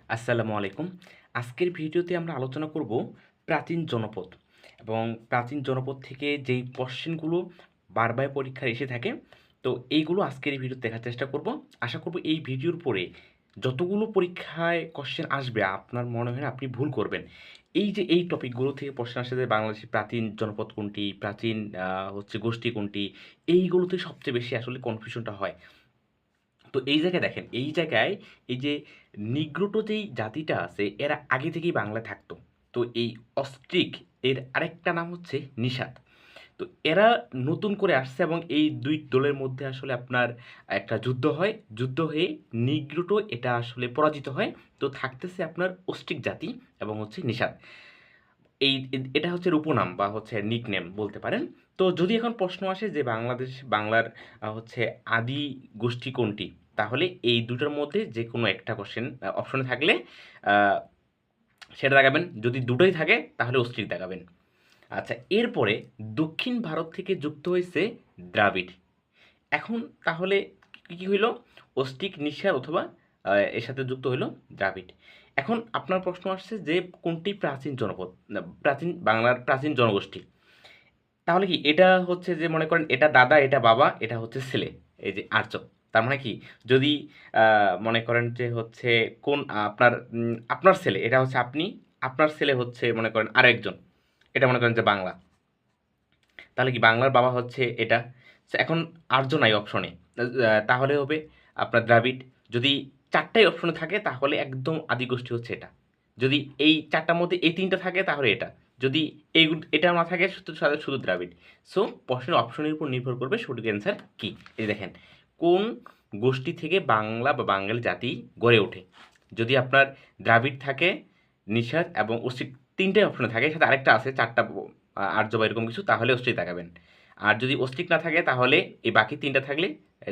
আসসালামু আলাইকুম। আজকের ভিডিওতে আমরা আলোচনা করব প্রাচীন জনপদ এবং প্রাচীন জনপদ থেকে যেই কোশ্চেনগুলো বারবার পরীক্ষায় এসে থাকে, তো এইগুলো আজকের এই ভিডিওতে দেখার চেষ্টা করব। আশা করব এই ভিডিওর পরে যতগুলো পরীক্ষায় কোশ্চেন আসবে আপনার মনে হয় না আপনি ভুল করবেন। এই যে এই টপিকগুলো থেকে প্রশ্ন আসে যে বাংলাদেশের প্রাচীন জনপদ কোনটি, প্রাচীন গোষ্ঠী কোনটি, এইগুলোতে সবচেয়ে বেশি আসলে কনফিউশনটা হয়। তো এই জায়গায় দেখেন, এই জায়গায় এই যে নিগ্রোটো যেই জাতিটা আছে এরা আগে থেকেই বাংলায় থাকতো। তো এই অস্ট্রিক এর আরেকটা নাম হচ্ছে নিষাদ। তো এরা নতুন করে আসছে এবং এই দুই দলের মধ্যে আসলে আপনার একটা যুদ্ধ হয়। যুদ্ধ হয়ে নিগ্রোটো এটা আসলে পরাজিত হয়। তো থাকতেছে আপনার অস্ট্রিক জাতি এবং হচ্ছে নিষাদ। এটা হচ্ছে উপনাম বা হচ্ছে নিকনেম বলতে পারেন। তো যদি এখন প্রশ্ন আসে যে বাংলার হচ্ছে আদি গোষ্ঠী কোনটি? তাহলে এই দুটোর মধ্যে যেকোনো একটা কোশ্চেন অপশনে থাকলে আ সেটা দাগাবেন। যদি দুটোই থাকে তাহলে অস্ট্রিক দাগাবেন। আচ্ছা, এরপরে দক্ষিণ ভারত থেকে যুক্ত হইছে দ্রাবিড়। এখন তাহলে কি হইল? অস্ট্রিক, নিষাদ অথবা এর সাথে যুক্ত হইল দ্রাবিড়। এখন আপনার প্রশ্ন আসছে যে কোনটি প্রাচীন জনপদ? না, বাংলার প্রাচীন জনগোষ্ঠী। তাহলে কি এটা হচ্ছে যে মনে করেন এটা দাদা, এটা বাবা, এটা হচ্ছে ছেলে। এই যে আর্য। তার মানে কি? যদি মনে করেন যে হচ্ছে কোন আপনার ছেলে এটা হচ্ছে আপনি, আপনার ছেলে হচ্ছে মনে করেন আরেকজন। এটা মনে করেন যে বাংলা। তাহলে কি বাংলার বাবা হচ্ছে এটা। এখন আর্য নাই অপশনে। তাহলে হবে আপনার দ্রাবিড়। যদি ৪ টাই অপশনে থাকে তাহলে একদম আদিগোষ্ঠী হচ্ছে এটা। যদি এই ৪ টার মধ্যে এই ৩ টা থাকে তাহলে এটা। যদি এটা না থাকে শুধু দ্রাবিড়। সো প্রশ্নের অপশনের উপর নির্ভর করবে সঠিক অ্যান্সার কি। এই দেখেন, কোন গোষ্ঠী থেকে বাংলা বা বাঙালি জাতি গড়ে ওঠে? যদি আপনার দ্রাবিড় থাকে, নিষাদ এবং অস্ট্রিক ৩ টাই অপশনে থাকে, সাথে আরেকটা আছে ৪ টা আর্য বা এরকম কিছু, তাহলে অস্ট্রিক দাগাবেন। আর যদি অস্ট্রিক না থাকে তাহলে এই বাকি ৩ টা থাকলে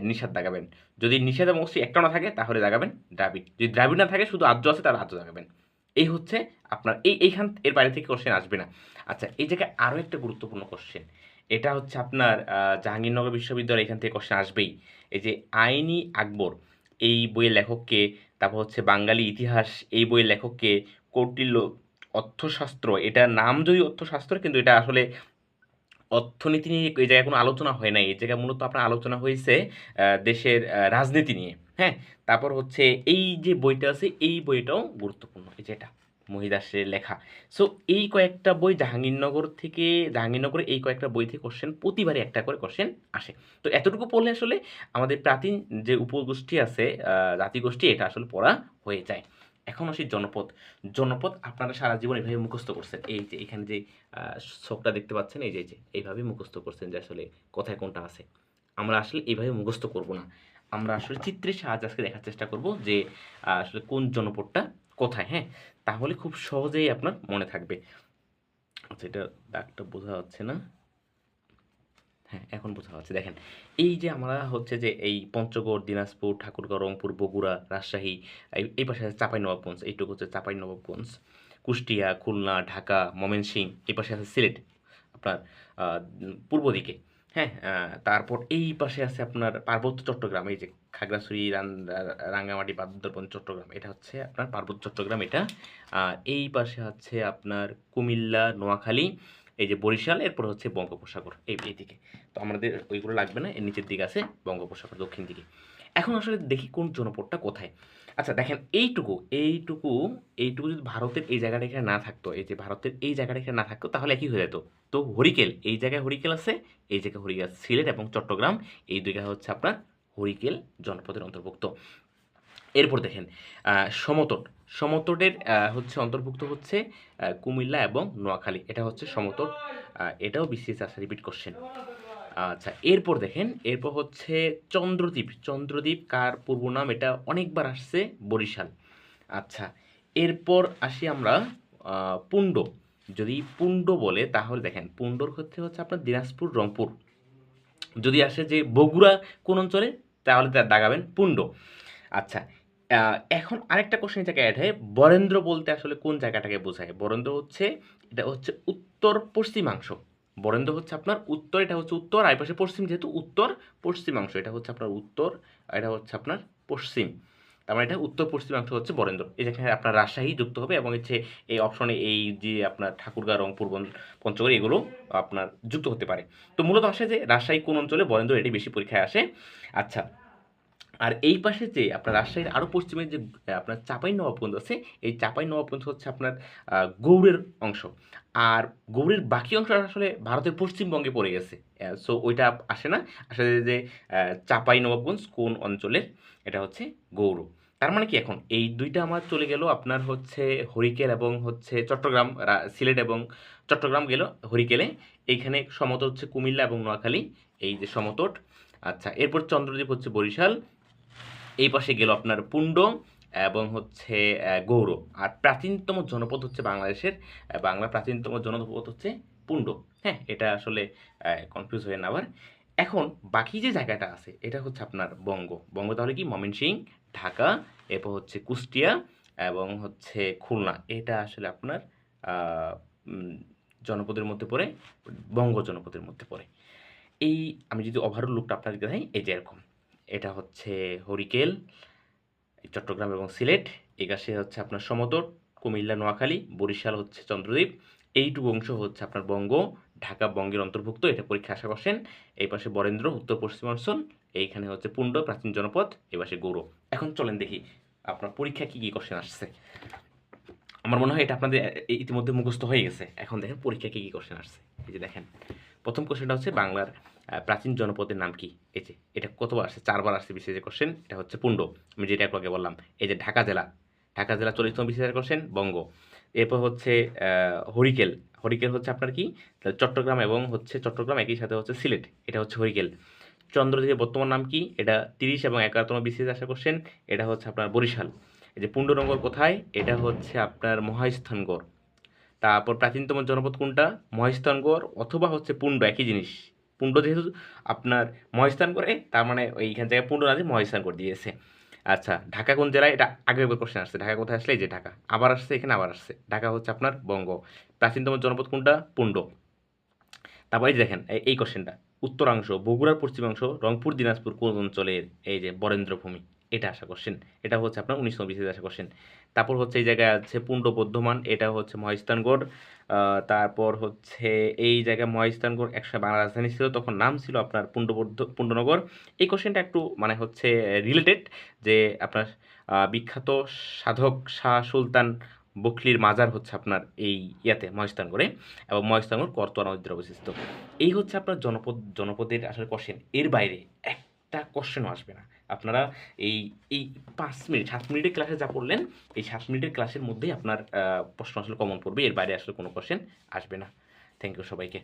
নিষাদ দাগাবেন। যদি নিষাদ এবং অস্ট্রিক একটাও না থাকে তাহলে দাগাবেন দ্রাবিড়। যদি দ্রাবিড় না থাকে শুধু আর্য আছে তাহলে আর্য দাগাবেন। এই হচ্ছে আপনার এর বাইরে থেকে কোশ্চেন আসবে না। আচ্ছা, এই জায়গায় আরও একটা গুরুত্বপূর্ণ কোশ্চেন। এটা হচ্ছে আপনার জাহাঙ্গীরনগর বিশ্ববিদ্যালয়, এখান থেকে কোশ্চেন আসবেই। এই যে আইনি আকবর এই বইয়ের লেখককে, তারপর হচ্ছে বাঙালি ইতিহাস এই বইয়ের লেখককে, কৌটিল্য অর্থশাস্ত্র, এটার নাম যদি অর্থশাস্ত্র কিন্তু এটা আসলে অর্থনীতি নিয়ে এই জায়গায় কোনো আলোচনা হয় নাই। এই জায়গায় মূলত আপনার আলোচনা হয়েছে দেশের রাজনীতি নিয়ে। হ্যাঁ? তারপর হচ্ছে এই যে বইটা আছে এই বইটাও গুরুত্বপূর্ণ। এই যে এটা মহিদাসের লেখা। সো এই কয়েকটা বই জাহাঙ্গীরনগরে এই কয়েকটা বই থেকে কোশ্চেন প্রতিবারই একটা করে কোশ্চেন আসে। তো এতটুকু পড়লে আসলে আমাদের প্রাচীন যে উপগোষ্ঠী আছে, জাতিগোষ্ঠী, এটা আসলে পড়া হয়ে যায়। এখন আসি জনপদ। জনপদ আপনারা সারা জীবন এভাবে মুখস্থ করছেন। এই যে এখানে যে আ ছকটা দেখতে পাচ্ছেন, এই যে এইভাবে মুখস্থ করছেন যে আসলে কোথায় কোনটা আছে। আমরা আসলে এভাবে মুখস্থ করব না। আমরা আসলে চিত্রের সাহায্যে আজকে দেখার চেষ্টা করব যে আসলে কোন জনপদটা কোথায়, হ্যাঁ? তাহলে খুব সহজেই আপনার মনে থাকবে। আচ্ছা, এটা দাগটা বোঝা যাচ্ছে না। হ্যাঁ, এখন বোঝা যাচ্ছে। দেখেন, এই যে আমরা হচ্ছে যে এই পঞ্চগড়, দিনাজপুর, ঠাকুরগাঁও, রংপুর, বগুড়া, রাজশাহী, এই পাশে আছে চাঁপাইনবাবগঞ্জ, এইটুকু হচ্ছে চাঁপাইনবাবগঞ্জ, কুষ্টিয়া, খুলনা, ঢাকা, ময়মনসিংহ, এই পাশে আছে সিলেট আপনার আ পূর্ব দিকে। হ্যাঁ? তারপর এই পাশে আছে আপনার পার্বত্য চট্টগ্রাম, এই যে খাগড়াছড়ি, রাঙ্গামাটি, বান্দরবান, চট্টগ্রাম। এটা হচ্ছে আপনার পার্বত্য চট্টগ্রাম এটা। আর এই পাশে আছে আপনার কুমিল্লা, নোয়াখালী, এই যে বরিশাল, এরপর হচ্ছে বঙ্গোপসাগর এইদিকে। তো আমাদের ওইগুলো লাগবে না, এর নিচের দিকে আছে বঙ্গোপসাগর দক্ষিণ দিকে। এখন আসলে দেখি কোন জনপদটা কোথায়। আচ্ছা দেখেন, এইটুকু যদি ভারতের এই জায়গাটা এখানে না থাকতো, এই যে ভারতের এই জায়গাটা এখানে না থাকতো তাহলে একই হয়ে যেত। তো হরিকেল, এই জায়গায় হরিকেল আছে, এই জায়গায় হরিকেল আছে। সিলেট এবং চট্টগ্রাম এই ২ জায়গা হচ্ছে আপনার হরিকেল জনপদের অন্তর্ভুক্ত। এরপর দেখেন আ সমতট। সমতটের হচ্ছে অন্তর্ভুক্ত হচ্ছে কুমিল্লা এবং নোয়াখালী। এটা হচ্ছে সমতট। এটাও বিসিএস আসে রিপিট কোশ্চেন। আচ্ছা, এরপর দেখেন, এরপর হচ্ছে চন্দ্রদ্বীপ। চন্দ্রদ্বীপ কার পূর্ব নাম? এটা অনেকবার আসছে, বরিশাল। আচ্ছা, এরপর আসি আমরা আ পুন্ড। যদি পুন্ড বলে তাহলে দেখেন পুন্ডর ক্ষেত্রে হচ্ছে আপনার দিনাজপুর, রংপুর। যদি আসে যে বগুড়া কোন অঞ্চলে? তাহলে দাগাবেন পুন্ড। আচ্ছা, আ এখন আরেকটা কোশ্চেন এই জায়গায় এড হয়। বরেন্দ্র বলতে আসলে কোন জায়গাটাকে বোঝায়? বরেন্দ্র হচ্ছে এটা হচ্ছে উত্তর পশ্চিমাংশ। বরেন্দ্র হচ্ছে আপনার উত্তর, এটা হচ্ছে উত্তর, আর এপাশে পশ্চিম, যেহেতু উত্তর পশ্চিমাংশ। এটা হচ্ছে আপনার উত্তর, আর এটা হচ্ছে আপনার পশ্চিম। তার মানে এটা উত্তর পশ্চিমাংশ হচ্ছে বরেন্দ্র। এই যেখানে আপনার রাজশাহী যুক্ত হবে এবং হচ্ছে এই অপশনে এই যে আপনার ঠাকুরগাঁও, রংপুর, পঞ্চগড় এগুলো আপনার যুক্ত হতে পারে। তো মূলত আসে যে রাজশাহী কোন অঞ্চলে, বরেন্দ্র, এটি বেশি পরীক্ষায় আসে। আচ্ছা, আর এই পাশে যে আপনার রাজশাহীর আরও পশ্চিমে যে আপনার চাঁপাইনবাবগঞ্জ আছে, এই চাঁপাইনবাবগঞ্জ হচ্ছে আপনার গৌড়ের অংশ। আর গৌড়ের বাকি অংশ আসলে ভারতের পশ্চিমবঙ্গে পড়ে গেছে, সো ওইটা আসে না। আসলে যে চাঁপাইনবাবগঞ্জ কোন অঞ্চলের, এটা হচ্ছে গৌড়। তার মানে কি এখন এই দুইটা আমার চলে গেল আপনার হচ্ছে হরিকেল এবং হচ্ছে চট্টগ্রাম, সিলেট এবং চট্টগ্রাম গেল হরিকেলে। এইখানে সমতট হচ্ছে কুমিল্লা এবং নোয়াখালী, এই যে সমতট। আচ্ছা, এরপর চন্দ্রদ্বীপ হচ্ছে বরিশাল। এই পাশে গেল আপনার পুণ্ড এবং হচ্ছে গৌড়। আর প্রাচীনতম জনপদ হচ্ছে বাংলাদেশের, বাংলার প্রাচীনতম জনপদ হচ্ছে পুণ্ড। হ্যাঁ, এটা আসলে কনফিউজ হয়ে না আবার। এখন বাকি যে জায়গাটা আছে এটা হচ্ছে আপনার বঙ্গ। বঙ্গ তাহলে কি ময়মনসিংহ, ঢাকা, এরপর হচ্ছে কুষ্টিয়া এবং হচ্ছে খুলনা। এটা আসলে আপনার আহ, উম, জনপদের মধ্যে পড়ে, বঙ্গ জনপদের মধ্যে পড়ে। এই আমি যদি ওভারঅল লুকটা আপনাকে দেখাই, এই যে এরকম। এটা হচ্ছে হরিকেল, চট্টগ্রাম এবং সিলেট। এই পাশে হচ্ছে আপনার সমতট, কুমিল্লা, নোয়াখালী, বরিশাল হচ্ছে চন্দ্রদ্বীপ। এইটুকু অংশ হচ্ছে আপনার বঙ্গ, ঢাকা বঙ্গের অন্তর্ভুক্ত, এটা পরীক্ষা আশা করছেন। এই পাশে বরেন্দ্র, উত্তর পশ্চিমাঞ্চল। এইখানে হচ্ছে পুণ্ড, প্রাচীন জনপদ। এই পাশে গৌড়। এখন চলেন দেখি আপনার পরীক্ষা কী কী কোশ্চেন আসছে। আমার মনে হয় এটা আপনাদের ইতিমধ্যে মুখস্থ হয়ে গেছে। এখন দেখেন পরীক্ষা কী কী কোশ্চেন আসছে। এই যে দেখেন, প্রথম কোশ্চেনটা হচ্ছে বাংলার প্রাচীন জনপদের নাম কি। এই যে এটা কতবার আসছে, 4বার আসছে বিশেষ কোশ্চেন। এটা হচ্ছে পুণ্ড, আমি যেটা একটু আগে বললাম। এই যে ঢাকা জেলা, ঢাকা জেলা 40তম বিশেষ কোশ্চেন, বঙ্গ। এরপর হচ্ছে হরিকেল, হরিকেল হচ্ছে আপনার কি, চট্টগ্রাম এবং হচ্ছে চট্টগ্রাম একই সাথে হচ্ছে সিলেট, এটা হচ্ছে হরিকেল। চন্দ্রদ্বীপের বর্তমান নাম কি, এটা 30 এবং 11তম বিশেষ আসা কোশ্চেন, এটা হচ্ছে আপনার বরিশাল। এই যে পুণ্ডনগর কোথায়, এটা হচ্ছে আপনার মহাস্থানগড়। তারপর প্রাচীনতম জনপদ কোনটা, মহাস্থানগড় অথবা হচ্ছে পুণ্ড, একই জিনিস। পুণ্ড যেহেতু আপনার মহাস্থানগড়ে, তার মানে এইখান থেকে পুণ্ড না দিয়ে মহাস্থানগড় দিয়েছে। আচ্ছা, ঢাকা কোন জেলায়, এটা আগে একবার কোশ্চেন আসছে। ঢাকা কোথায় আসলে, এই যে ঢাকা আবার আসছে, এখানে আবার আসছে। ঢাকা হচ্ছে আপনার বঙ্গ। প্রাচীনতম জনপদ কোনটা, পুণ্ড। তারপর এই যে দেখেন এই কোশ্চেনটা, উত্তরাংশ বগুড়ার পশ্চিমাংশ রংপুর দিনাজপুর কোন অঞ্চলের, এই যে বরেন্দ্রভূমি, এটা আসা কোশ্চেন। এটা হচ্ছে আপনার 19ম বিসিএস আসা কোশ্চেন। তারপর হচ্ছে এই জায়গায় আছে পুণ্ড বর্ধমান, এটা হচ্ছে মহাস্থানগড়। তারপর হচ্ছে এই জায়গায় মহাস্থানগড় একসময় বাংলা রাজধানী ছিল, তখন নাম ছিল আপনার পুণ্ডনগর। এই কোশ্চেনটা একটু মানে হচ্ছে রিলেটেড, যে আপনার বিখ্যাত সাধক শাহ সুলতান বখলির মাজার হচ্ছে আপনার এই ইয়াতে মহাস্থানগড়ে, এবং মহাস্থানগড় করতোয়া নদীতে অবস্থিত। এই হচ্ছে আপনার জনপদের আসলে কোশ্চেন। এর বাইরে একটা কোশ্চেনও আসবে না। আপনারা এই এই 5 মিনিট 7 মিনিটের ক্লাসে যা পড়লেন, এই 7 মিনিটের ক্লাসের মধ্যেই আপনার প্রশ্ন আসলে কমন পড়বে। এর বাইরে আসলে কোনো কোশ্চেন আসবে না। থ্যাংক ইউ সবাইকে।